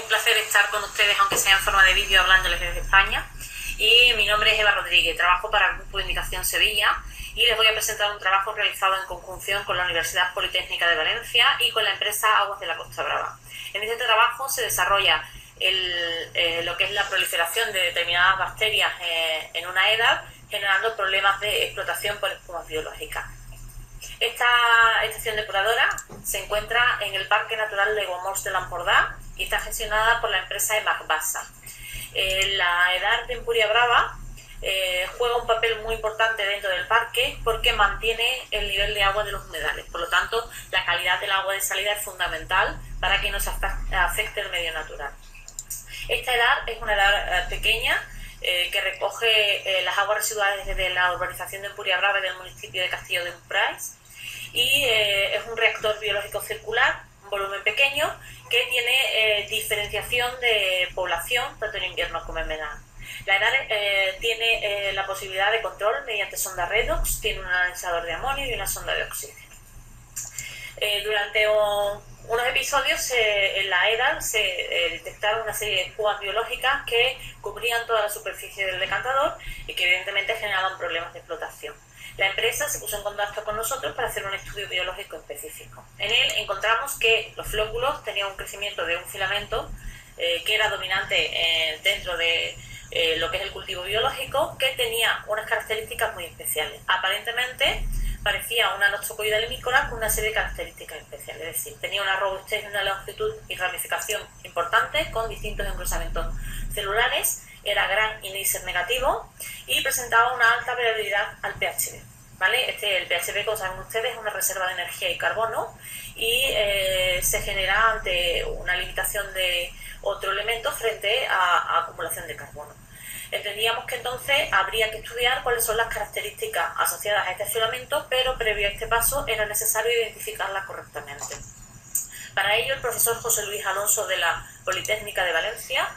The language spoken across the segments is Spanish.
placer estar con ustedes, aunque sea en forma de vídeo, hablándoles desde España. Y mi nombre es Eva Rodríguez, trabajo para el Grupo de Indicación Sevilla y les voy a presentar un trabajo realizado en conjunción con la Universidad Politécnica de Valencia y con la empresa Aguas de la Costa Brava. En este trabajo se desarrolla lo que es la proliferación de determinadas bacterias en una edad, generando problemas de explotación por espumas biológicas. Esta estación depuradora se encuentra en el Parque Natural de Aiguamolls de l'Empordà y está gestionada por la empresa Emacbasa. La edar de Empuria Brava juega un papel muy importante dentro del parque porque mantiene el nivel de agua de los humedales. Por lo tanto, la calidad del agua de salida es fundamental para que no se afecte el medio natural. Esta edar es una edar pequeña que recoge las aguas residuales desde la urbanización de Empuria Brava y del municipio de Castillo de Umprais y es un reactor biológico circular, un volumen pequeño, que tiene diferenciación de población tanto en invierno como en verano. La edar tiene la posibilidad de control mediante sonda redox, tiene un analizador de amonio y una sonda de oxígeno. Durante unos episodios en la edar se detectaron una serie de espumas biológicas que cubrían toda la superficie del decantador y que evidentemente generaban problemas de explotación. La empresa se puso en contacto con nosotros para hacer un estudio biológico específico. En él encontramos que los flóculos tenían un crecimiento de un filamento que era dominante dentro de lo que es el cultivo biológico, que tenía unas características muy especiales. Aparentemente parecía una Nostocoida limícola con una serie de características especiales, es decir, tenía una robustez y una longitud y ramificación importantes con distintos engrosamientos celulares, era gran y Neisser negativo y presentaba una alta variabilidad al pHb. ¿Vale? El pHb, como saben ustedes, es una reserva de energía y carbono y se genera ante una limitación de otro elemento frente a acumulación de carbono. Entendíamos que entonces habría que estudiar cuáles son las características asociadas a este filamento, pero previo a este paso era necesario identificarlas correctamente. Para ello, el profesor José Luis Alonso de la Politécnica de Valencia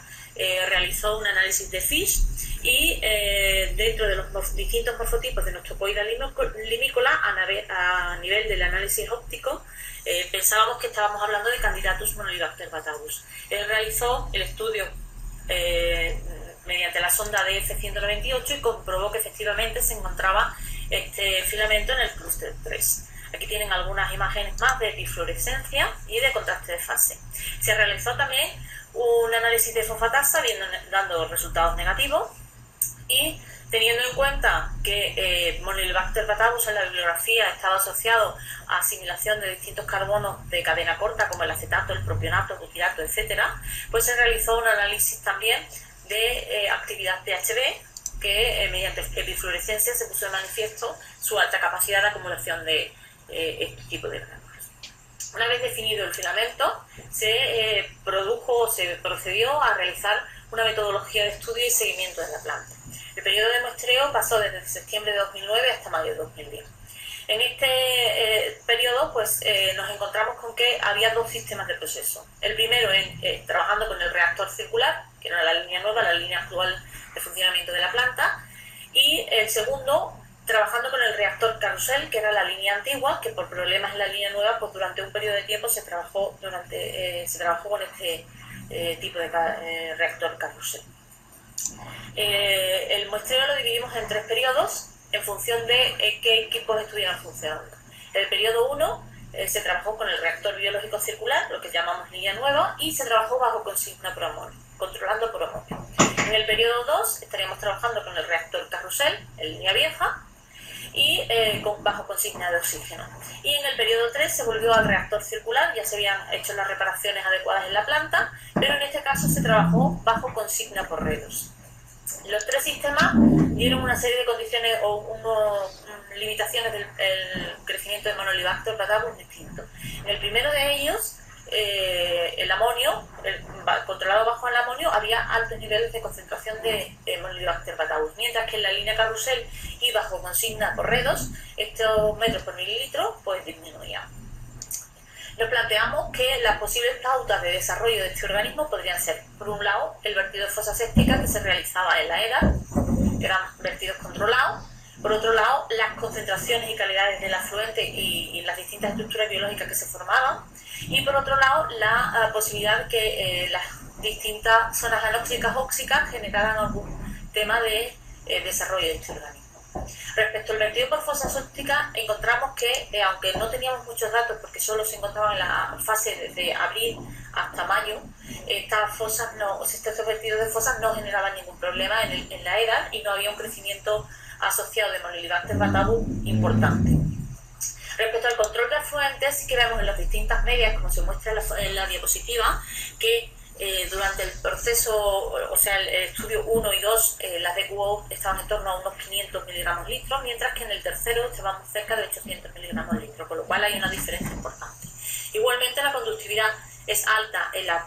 realizó un análisis de FISH y dentro de los distintos morfotipos de Nostocoida limícola a nivel del análisis óptico pensábamos que estábamos hablando de Candidatus monolibacter batagus. Él realizó el estudio mediante la sonda DF-198 y comprobó que efectivamente se encontraba este filamento en el clúster 3. Aquí tienen algunas imágenes más de difluorescencia y de contraste de fase. Se realizó también un análisis de fosfatasa dando resultados negativos y teniendo en cuenta que Monilobacter batagus en la bibliografía estaba asociado a asimilación de distintos carbonos de cadena corta como el acetato, el propionato, el butirato, etc., pues se realizó un análisis también de actividad pHb que mediante epifluorescencia se puso de manifiesto su alta capacidad de acumulación de este tipo de gránulos. Una vez definido el filamento, se procedió a realizar una metodología de estudio y seguimiento de la planta. El periodo de muestreo pasó desde septiembre de 2009 hasta mayo de 2010. En este periodo pues, nos encontramos con que había dos sistemas de proceso. El primero trabajando con el reactor circular, que era la línea nueva, la línea actual de funcionamiento de la planta, y el segundo trabajando con el reactor carrusel, que era la línea antigua, que por problemas en la línea nueva pues durante un periodo de tiempo se trabajó con este tipo de reactor carrusel. El muestreo lo dividimos en tres periodos en función de qué equipos estuvieran funcionando. En el periodo 1 se trabajó con el reactor biológico circular, lo que llamamos línea nueva, y se trabajó bajo consigna por amonio, controlando por amonio. En el periodo 2 estaríamos trabajando con el reactor carrusel, en línea vieja, y bajo consigna de oxígeno. Y en el periodo 3 se volvió al reactor circular, ya se habían hecho las reparaciones adecuadas en la planta, pero en este caso se trabajó bajo consigna por redos. Los tres sistemas dieron una serie de condiciones o limitaciones del crecimiento de Monilobacter batagus distintos. En el primero de ellos, el amonio, controlado bajo el amonio, había altos niveles de concentración de Monilobacter batagus, mientras que en la línea carrusel y bajo consigna por redos, estos metros por mililitro pues disminuían. Nos planteamos que las posibles pautas de desarrollo de este organismo podrían ser, por un lado, el vertido de fosa séptica que se realizaba en la edar, que eran vertidos controlados. Por otro lado, las concentraciones y calidades del afluente y las distintas estructuras biológicas que se formaban. Y por otro lado, la posibilidad de que las distintas zonas anóxicas óxicas generaran algún tema de desarrollo de este organismo. Respecto al vertido por fosas ópticas, encontramos que, aunque no teníamos muchos datos porque solo se encontraban en la fase desde abril hasta mayo, estos vertidos de fosas no generaban ningún problema en la edad y no había un crecimiento asociado de Monhelicobacter batabus importante. Respecto al control de afluentes, sí que vemos en las distintas medias, como se muestra en la diapositiva, que durante el proceso, o sea, el estudio 1 y 2, las DQO estaban en torno a unos 500 miligramos litros, mientras que en el tercero estábamos cerca de 800 miligramos litros, con lo cual hay una diferencia importante. Igualmente, la conductividad es alta en las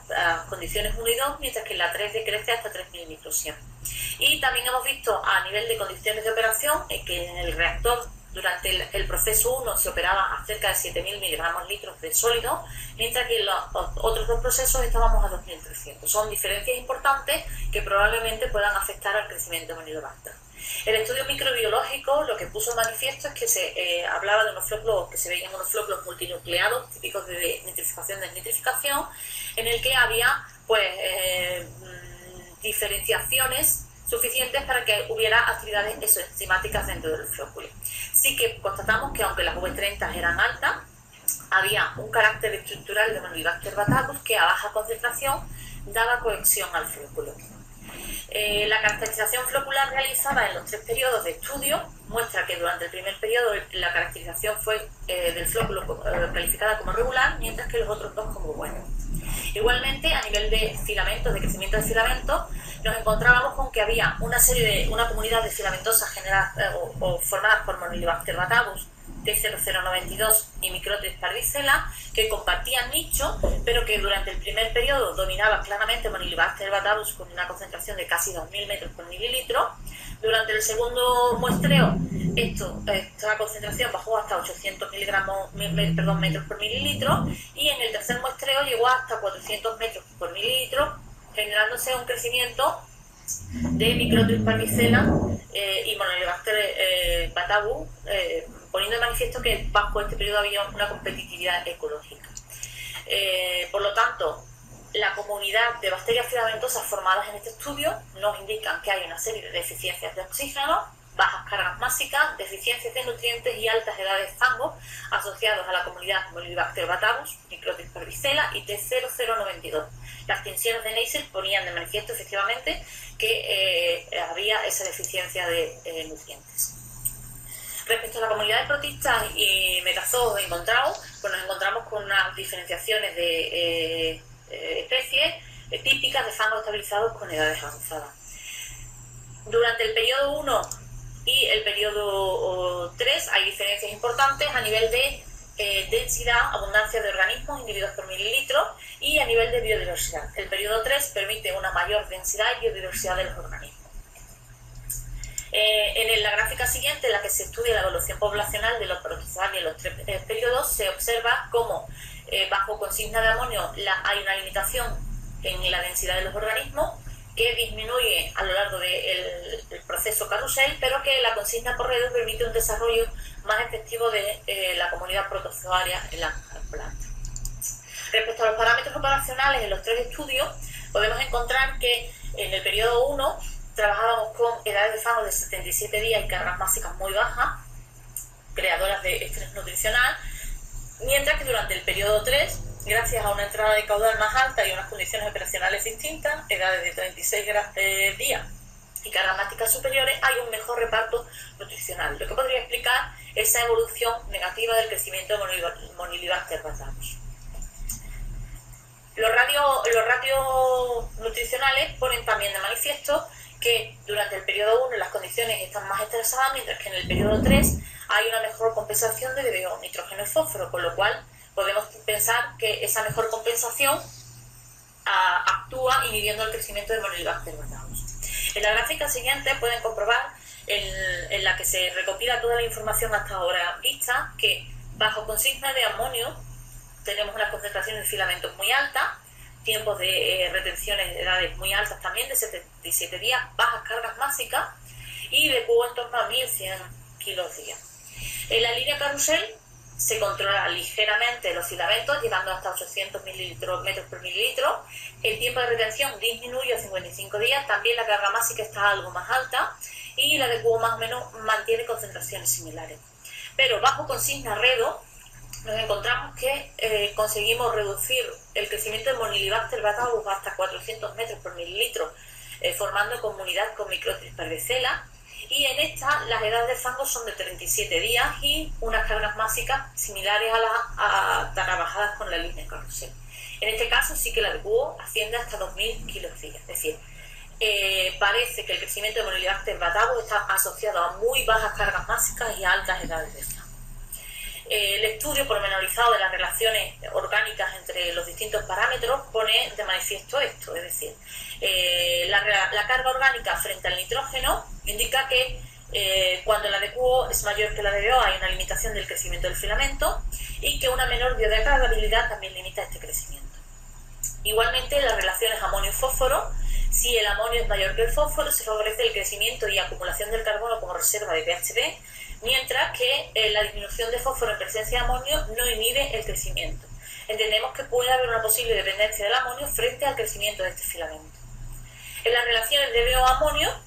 condiciones 1 y 2, mientras que en la 3 decrece hasta 3.000 microsiemens. Y también hemos visto a nivel de condiciones de operación que en el reactor durante el proceso 1 se operaba a cerca de 7.000 miligramos litros de sólido, mientras que en los otros dos procesos estábamos a 2.300. Son diferencias importantes que probablemente puedan afectar al crecimiento de Monhelicobacter. El estudio microbiológico lo que puso en manifiesto es que se hablaba de unos flóculos, que se veían unos flóculos multinucleados típicos de nitrificación-desnitrificación, en el que había diferenciaciones suficientes para que hubiera actividades exoenzimáticas dentro del flóculo. Sí que constatamos que aunque las V30 eran altas, había un carácter estructural de Monhelicobacter batabus que a baja concentración daba cohesión al flóculo. La caracterización flocular realizada en los 3 periodos de estudio muestra que durante el primer periodo la caracterización fue del flóculo calificada como regular, mientras que los otros dos como buenos. Igualmente, a nivel de filamentos, de crecimiento de filamentos, nos encontrábamos con que había una comunidad de filamentosas formadas por Monhelicobacter batabus, T0092 y Microtis parvicella, que compartían nicho, pero que durante el primer periodo dominaba claramente Monhelicobacter batabus con una concentración de casi 2.000 metros por mililitro. Durante el segundo muestreo, esta concentración bajó hasta 800 metros por mililitro, y en el tercer muestreo llegó hasta 400 metros por mililitro, generándose un crecimiento de Microtis parvicella y Monhelicobacter batabus, poniendo de manifiesto que bajo este periodo había una competitividad ecológica. Por lo tanto, la comunidad de bacterias filamentosas formadas en este estudio nos indican que hay una serie de deficiencias de oxígeno, bajas cargas másicas, deficiencias de nutrientes y altas edades de fango asociados a la comunidad Monhelicobacter batabus, Microtis parvicella y T0092. Las tensiones de Neisser ponían de manifiesto efectivamente que había esa deficiencia de nutrientes. Respecto a la comunidad de protistas y metazoos encontrados, pues nos encontramos con unas diferenciaciones de especies típicas de fangos estabilizados con edades avanzadas. Durante el periodo 1 y el periodo 3 hay diferencias importantes a nivel de densidad, abundancia de organismos, individuos por mililitro, y a nivel de biodiversidad. El periodo 3 permite una mayor densidad y biodiversidad de los organismos. En la gráfica siguiente, en la que se estudia la evolución poblacional de los protozoarios en los 3 periodos, se observa cómo bajo consigna de amonio hay una limitación en la densidad de los organismos que disminuye a lo largo del proceso carrusel, pero que la consigna por redes permite un desarrollo más efectivo de la comunidad protozoaria en la planta. Respecto a los parámetros operacionales en los 3 estudios, podemos encontrar que en el periodo 1 trabajábamos con edades de fango de 77 días y cargas básicas muy bajas, creadoras de estrés nutricional, mientras que durante el periodo 3, gracias a una entrada de caudal más alta y unas condiciones operacionales distintas, edades de 36 días y cargas básicas superiores, hay un mejor reparto nutricional, lo que podría explicar esa evolución negativa del crecimiento de Monhelicobacter batabus. Los ratios nutricionales ponen también de manifiesto que durante el periodo 1 las condiciones están más estresadas, mientras que en el periodo 3 hay una mejor compensación de DBO, nitrógeno y fósforo, con lo cual podemos pensar que esa mejor compensación actúa inhibiendo el crecimiento de Monhelicobacter batabus. En la gráfica siguiente pueden comprobar, en la que se recopila toda la información hasta ahora vista, que bajo consigna de amonio tenemos unas concentraciones de filamentos muy altas, tiempos de retenciones de edades muy altas también, de 77 días, bajas cargas básicas y de cubo en torno a 1.100 kilos día. En la línea carrusel se controla ligeramente los filamentos, llegando hasta 800 metros por mililitro. El tiempo de retención disminuye a 55 días, también la carga másica está algo más alta y la de cubo más o menos mantiene concentraciones similares. Pero bajo consigna REDO nos encontramos que conseguimos reducir el crecimiento de Monilibacter batavus hasta 400 metros por mililitro, formando comunidad con Microtis parvicella. Y en esta las edades de fango son de 37 días y unas cargas máxicas similares a trabajadas con la línea carrusel. En este caso sí que la de cubo asciende hasta 2000 kilos día. Es decir, parece que el crecimiento de Monilibacter batavus está asociado a muy bajas cargas máxicas y a altas edades de fango. El estudio pormenorizado de las relaciones orgánicas entre los distintos parámetros pone de manifiesto esto, es decir, la carga orgánica frente al nitrógeno indica que cuando la de cubo es mayor que la de BO hay una limitación del crecimiento del filamento y que una menor biodegradabilidad también limita este crecimiento. Igualmente, las relaciones amonio-fósforo, si el amonio es mayor que el fósforo, se favorece el crecimiento y acumulación del carbono como reserva de PHB, mientras que la disminución de fósforo en presencia de amonio no inhibe el crecimiento. Entendemos que puede haber una posible dependencia del amonio frente al crecimiento de este filamento. En las relaciones de BO-amonio,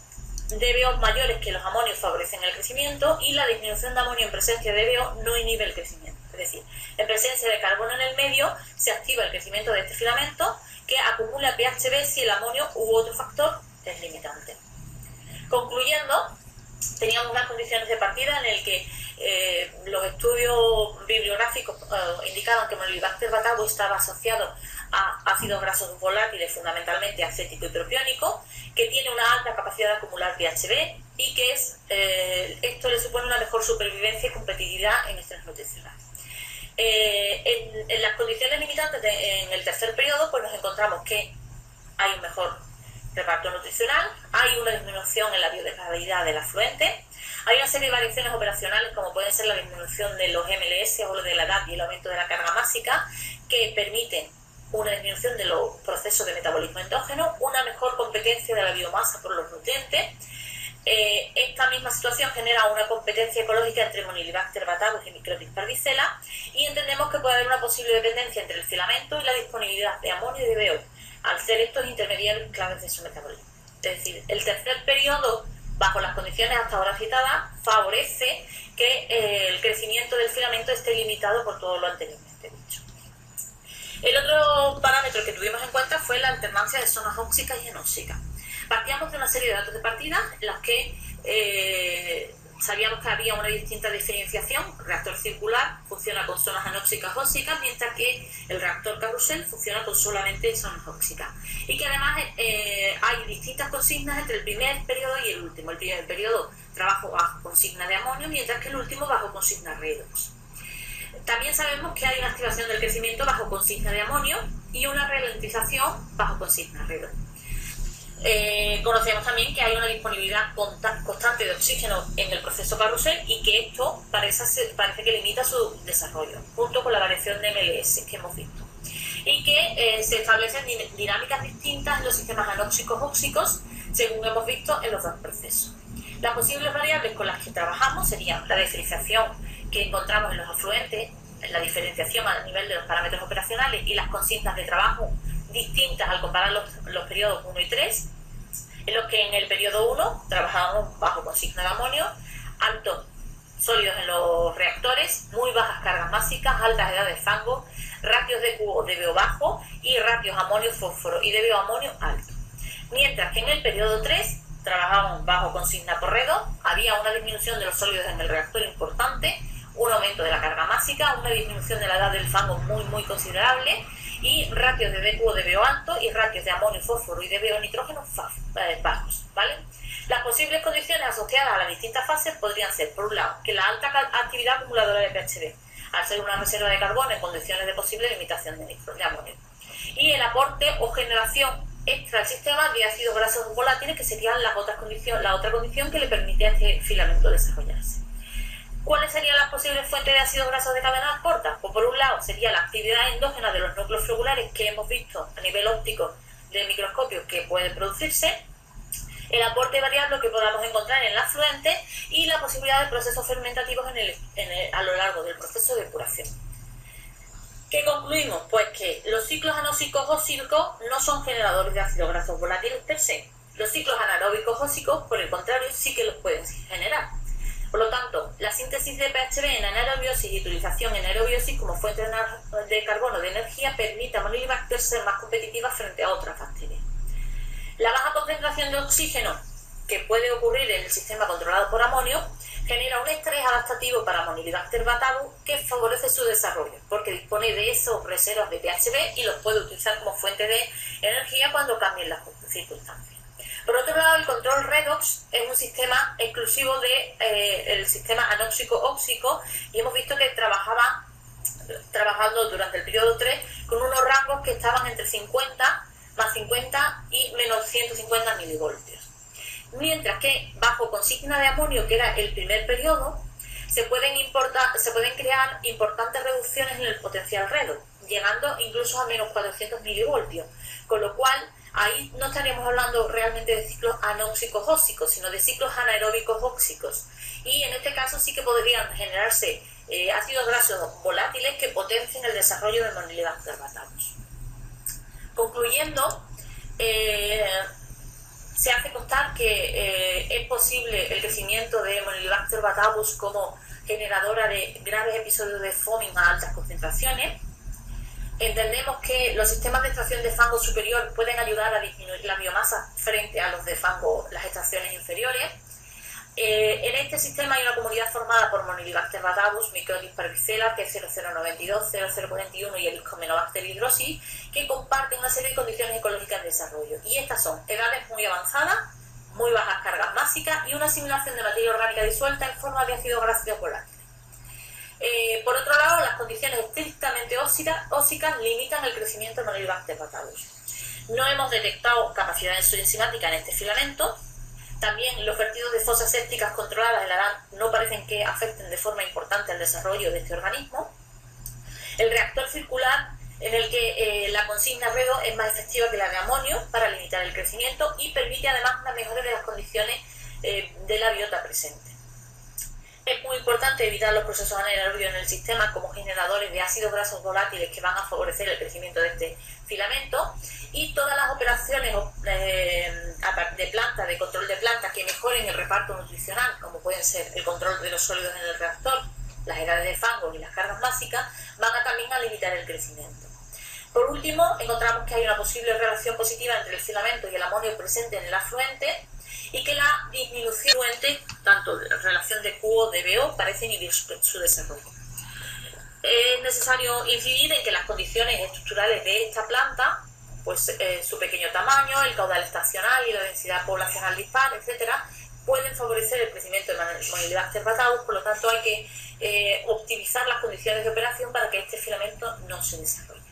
DBO mayores que los amonios favorecen el crecimiento y la disminución de amonio en presencia de DBO no inhibe el crecimiento. Es decir, en presencia de carbono en el medio se activa el crecimiento de este filamento que acumula PHB si el amonio u otro factor es limitante. Concluyendo, teníamos unas condiciones de partida en el que los estudios bibliográficos indicaban que Monilibacter batavus estaba asociado a ácidos grasos volátiles, fundamentalmente acético y propiónico, que tiene una alta capacidad de acumular PHB y que esto le supone una mejor supervivencia y competitividad en estrés nutricional. En las condiciones limitantes en el tercer periodo, pues nos encontramos que hay un mejor reparto nutricional, hay una disminución en la biodegradabilidad del afluente, hay una serie de variaciones operacionales como pueden ser la disminución de los MLS o de la edad y el aumento de la carga másica que permiten una disminución de los procesos de metabolismo endógeno, una mejor competencia de la biomasa por los nutrientes. Esta misma situación genera una competencia ecológica entre Monilibacter batavus y Microtis parvicella y entendemos que puede haber una posible dependencia entre el filamento y la disponibilidad de amonio y de BO, al ser estos intermediarios claves de su metabolismo. Es decir, el tercer periodo, bajo las condiciones hasta ahora citadas, favorece que el crecimiento del filamento esté limitado por todo lo anteriormente dicho. El otro parámetro que tuvimos en cuenta fue la alternancia de zonas óxicas y anóxicas. Partíamos de una serie de datos de partida en las que sabíamos que había una distinta diferenciación. El reactor circular funciona con zonas anóxicas óxicas, mientras que el reactor carrusel funciona con solamente zonas óxicas. Y que además hay distintas consignas entre el primer periodo y el último. El primer periodo trabajo bajo consigna de amonio, mientras que el último bajo consigna redox. También sabemos que hay una activación del crecimiento bajo consigna de amonio y una ralentización bajo consigna redox. Conocemos también que hay una disponibilidad constante de oxígeno en el proceso carrusel y que esto parece que limita su desarrollo, junto con la variación de MLS que hemos visto. Y que se establecen dinámicas distintas en los sistemas anóxicos óxicos, según hemos visto en los dos procesos. Las posibles variables con las que trabajamos serían la diferenciación que encontramos en los afluentes, la diferenciación a nivel de los parámetros operacionales y las consignas de trabajo distintas al comparar los periodos 1 y 3, en los que en el periodo 1 trabajábamos bajo consigna de amonio, altos sólidos en los reactores, muy bajas cargas básicas, altas edades de fango, ratios de cubo de BO bajo y ratios amonio-fósforo y de BO amonio alto. Mientras que en el periodo 3 trabajábamos bajo consigna por redox, había una disminución de los sólidos en el reactor importante, un aumento de la carga másica, una disminución de la edad del fango muy considerable y ratios de D cubo de BO alto y ratios de amonio, fósforo y de BO nitrógeno bajos, ¿vale? Las posibles condiciones asociadas a las distintas fases podrían ser, por un lado, que la alta actividad acumuladora de PHB, al ser una reserva de carbono en condiciones de posible limitación de amonio, y el aporte o generación extra al sistema de ácidos grasos volátiles, que serían la otra condición que le permite a este filamento desarrollarse. ¿Cuáles serían las posibles fuentes de ácidos grasos de cadenas cortas? Pues por un lado sería la actividad endógena de los núcleos floculares que hemos visto a nivel óptico de microscopio que puede producirse. el aporte variable que podamos encontrar en el afluente y la posibilidad de procesos fermentativos a lo largo del proceso de depuración. ¿Qué concluimos? Pues que los ciclos anóxicos óxicos no son generadores de ácidos grasos volátiles per se. Los ciclos anaeróbicos óxicos, por el contrario, sí que los pueden generar. Por lo tanto, la síntesis de PHB en anaerobiosis y utilización en aerobiosis como fuente de carbono de energía permite a Monilibacter ser más competitiva frente a otras bacterias. La baja concentración de oxígeno que puede ocurrir en el sistema controlado por amonio genera un estrés adaptativo para Monilibacter batabus que favorece su desarrollo, porque dispone de esos reservas de PHB y los puede utilizar como fuente de energía cuando cambien las circunstancias. Por otro lado, el control redox es un sistema exclusivo del sistema anóxico-óxico y hemos visto que trabajando durante el periodo 3 con unos rangos que estaban entre 50 más 50 y menos 150 milivoltios. Mientras que bajo consigna de amonio, que era el primer periodo, se pueden crear importantes reducciones en el potencial redox, llegando incluso a menos 400 milivoltios, con lo cual ahí no estaríamos hablando realmente de ciclos anóxicos óxicos, sino de ciclos anaeróbicos óxicos. Y en este caso sí que podrían generarse ácidos grasos volátiles que potencien el desarrollo de Monilibacter batabus. Concluyendo, se hace constar que es posible el crecimiento de Monilibacter batabus como generadora de graves episodios de foaming a altas concentraciones. Entendemos que los sistemas de extracción de fango superior pueden ayudar a disminuir la biomasa frente a los de fango, las extracciones inferiores. En este sistema hay una comunidad formada por Monilibacter batabus, Mycotis parvicella, que es 0092, 0041 y Helicobacter hydrosis, que comparten una serie de condiciones ecológicas de desarrollo. Y estas son edades muy avanzadas, muy bajas cargas básicas y una asimilación de materia orgánica disuelta en forma de ácidos grasos volátiles. Por otro lado, las condiciones estrictamente óxicas limitan el crecimiento de Monilibacter batabus. No hemos detectado capacidad enzimática en este filamento. También los vertidos de fosas sépticas controladas en la edad no parecen que afecten de forma importante al desarrollo de este organismo. El reactor circular, en el que la consigna redox es más efectiva que la de amonio para limitar el crecimiento y permite además una mejora de las condiciones de la biota presente. Es muy importante evitar los procesos anaerobios en el sistema como generadores de ácidos grasos volátiles que van a favorecer el crecimiento de este filamento, y todas las operaciones de plantas, de control de plantas que mejoren el reparto nutricional, como pueden ser el control de los sólidos en el reactor, las edades de fango y las cargas básicas, van también a limitar el crecimiento. Por último, encontramos que hay una posible relación positiva entre el filamento y el amonio presente en el afluente, y que la disminución fluente, tanto de relación de QO de BO, parece inhibir su desarrollo. Es necesario incidir en que las condiciones estructurales de esta planta, pues su pequeño tamaño, el caudal estacional y la densidad poblacional dispar, etcétera, pueden favorecer el crecimiento de Monilibacter batabus. Por lo tanto, hay que optimizar las condiciones de operación para que este filamento no se desarrolle.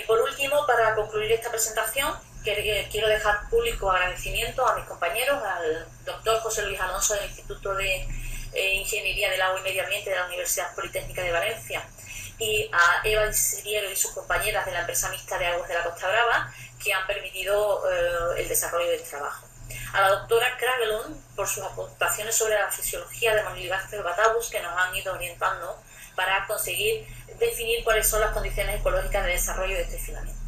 Por último, para concluir esta presentación, quiero dejar público agradecimiento a mis compañeros, al doctor José Luis Alonso del Instituto de Ingeniería del Agua y Medio Ambiente de la Universidad Politécnica de Valencia, y a Eva Siriero y sus compañeras de la empresa mixta de aguas de la Costa Brava, que han permitido el desarrollo del trabajo. A la doctora Kragelund por sus aportaciones sobre la fisiología de Monilibacter batabus, que nos han ido orientando para conseguir definir cuáles son las condiciones ecológicas de desarrollo de este filamento.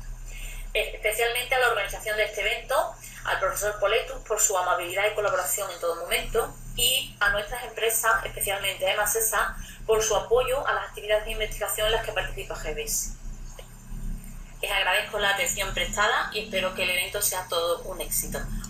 Especialmente a la organización de este evento, al profesor Poletus por su amabilidad y colaboración en todo momento, y a nuestras empresas, especialmente a EMASESA, por su apoyo a las actividades de investigación en las que participa GBS. Les agradezco la atención prestada y espero que el evento sea todo un éxito.